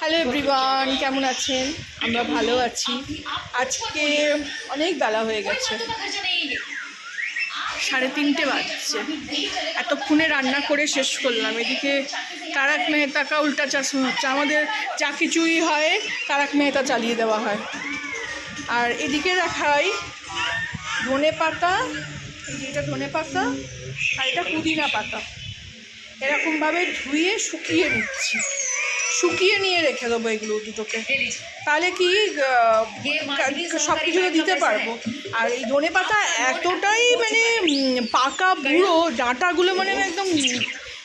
Hello everyone, কেমন আছেন? আমরা ভালো আছি। আজকে অনেক বেলা হয়ে গেছে, 3:30 বাজছে। এতক্ষণে রান্না করে শেষ করলাম। এদিকে তারক মেহতা কা উল্টা চশমা হচ্ছে। আমাদের যা কিছুই হয় তারক মেহতা চালিয়ে দেওয়া হয়। আর এদিকে দেখাই ধনে পাতা, এটা ধনে পাতা আর এটা পুদিনা পাতা, এরকমভাবে ধুয়ে শুকিয়ে নিচ্ছি। শুকিয়ে নিয়ে রেখে দেবো এগুলো দুটোকে, তাহলে কি সব কিছুতে দিতে পারবো। আর এই ধনে পাতা এতটাই মানে পাকা বুড়ো, ডাঁটাগুলো মানে একদম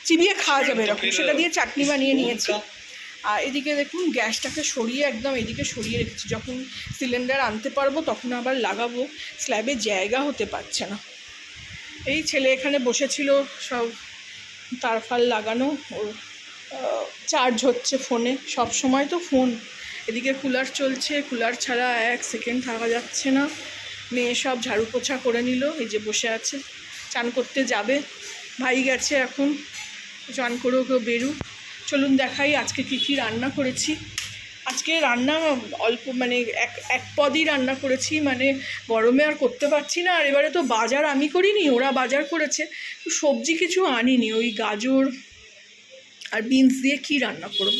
চিবিয়ে খাওয়া যাবে এরকম, সেটা দিয়ে চাটনি বানিয়ে নিয়েছি। আর এদিকে দেখুন গ্যাসটাকে সরিয়ে একদম এদিকে সরিয়ে রেখেছি, যখন সিলিন্ডার আনতে পারবো তখন আবার লাগাবো। স্ল্যাবে জায়গা হতে পারছে না। এই ছেলে এখানে বসেছিল, সব তারফাল লাগানো, ওর চার্জ হচ্ছে ফোনে, সব সময় তো ফোন। এদিকে কুলার চলছে, কুলার ছাড়া 1 সেকেন্ড থাকা যাচ্ছে না। মেয়ে সব ঝাড়ু পোছা করে নিল, এই যে বসে আছে, চান করতে যাবে। ভাই গেছে এখন, চান করে ওকে বেরু। চলুন দেখাই আজকে কী রান্না করেছি। আজকে রান্না অল্প মানে এক পদই রান্না করেছি, মানে গরমে আর করতে পারছি না। আর এবারে তো বাজার আমি করিনি, ওরা বাজার করেছে। সবজি কিছু আনিনি, ওই গাজর আর বিনস দিয়ে কি রান্না করব।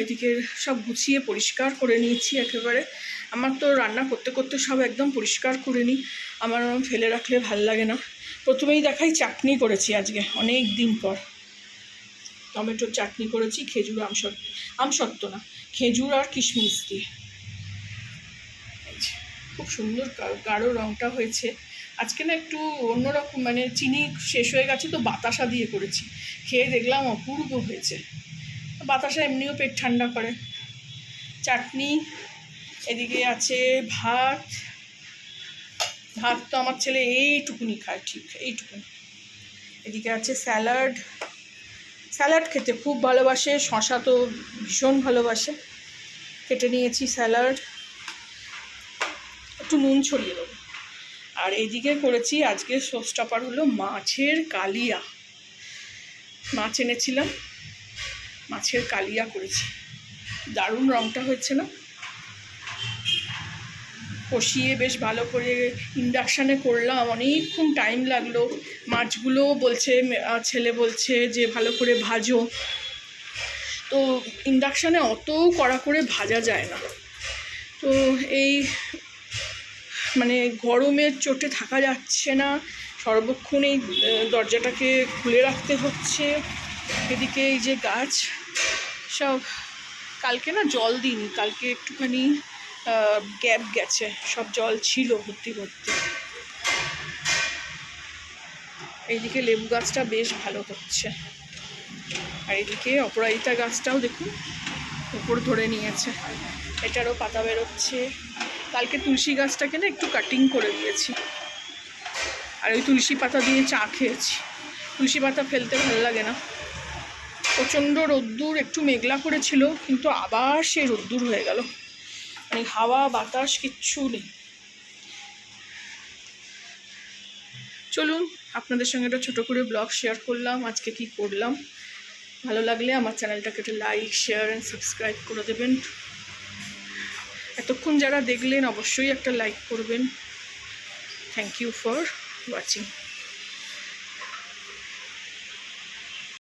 এদিকে সব গুছিয়ে পরিষ্কার করে নিয়েছি একেবারে। আমার তো রান্না করতে করতে সব একদম পরিষ্কার করে নিই, আমার ফেলে রাখলে ভাল লাগে না। প্রথমেই দেখাই চাটনি করেছি আজকে অনেক দিন পর। টমেটোর চাটনি করেছি, খেজুর আমসত্ত্ব না, খেজুর আর কিশমিশ দিয়ে। খুব সুন্দর গাঢ় রঙটা হয়েছে। আজকে না একটু অন্যরকম, মানে চিনি শেষ হয়ে গেছে তো বাতাসা দিয়ে করেছি, খেয়ে দেখলাম অপূর্ব হয়েছে। বাতাসা এমনিও পেট ঠান্ডা করে। চাটনি, এদিকে আছে ভাত। ভাত তো আমার ছেলে এইটুকুনি খায়, ঠিক এইটুকুনি। এদিকে আছে স্যালাড, স্যালাড খেতে খুব ভালোবাসে, শশা তো ভীষণ ভালোবাসে। কেটে নিয়েছি স্যালাড, একটু নুন ছড়িয়ে দেবো। আর এদিকে করেছি আজকে শোস্টপার হলো মাছের কালিয়া। মাছ এনেছিলাম, মাছের কালিয়া করেছি। দারুণ রঙটা হয়েছে না? কষিয়ে বেশ ভালো করে ইন্ডাকশানে করলাম, অনেকক্ষণ টাইম লাগলো। মাছগুলো বলছে, ছেলে বলছে যে ভালো করে ভাজো, তো ইন্ডাকশানে অত কড়া করে ভাজা যায় না। তো এই মানে গরমের চোটে থাকা যাচ্ছে না, সর্বক্ষণ এই দরজাটাকে খুলে রাখতে হচ্ছে। এদিকে এই যে গাছ সব, কালকে না জল দিইনি, কালকে একটুখানি গ্যাপ গেছে, সব জল ছিল ভর্তি ভর্তি। এইদিকে লেবু গাছটা বেশ ভালো হচ্ছে। আর এদিকে অপরাজিতা গাছটাও দেখুন উপর ধরে নিয়েছে, এটারও পাতা বেরোচ্ছে। কালকে তুলসী গাছটাকে না একটু কাটিং করে দিয়েছি, আর ওই তুলসী পাতা দিয়ে চা খেয়েছি। তুলসী পাতা ফেলতে ভালো লাগে না। প্রচণ্ড রোদ্দুর, একটু মেঘলা করেছিল কিন্তু আবার সেই রোদ্দুর হয়ে গেল, মানে হাওয়া বাতাস কিচ্ছু নেই। চলুন আপনাদের সঙ্গে একটা ছোটো করে ব্লগ শেয়ার করলাম আজকে কি করলাম। ভালো লাগলে আমার চ্যানেলটাকে একটা লাইক, শেয়ার অ্যান্ড সাবস্ক্রাইব করে দেবেন। এতক্ষণ যারা দেখলেন অবশ্যই একটা লাইক করবেন। Thank you for watching.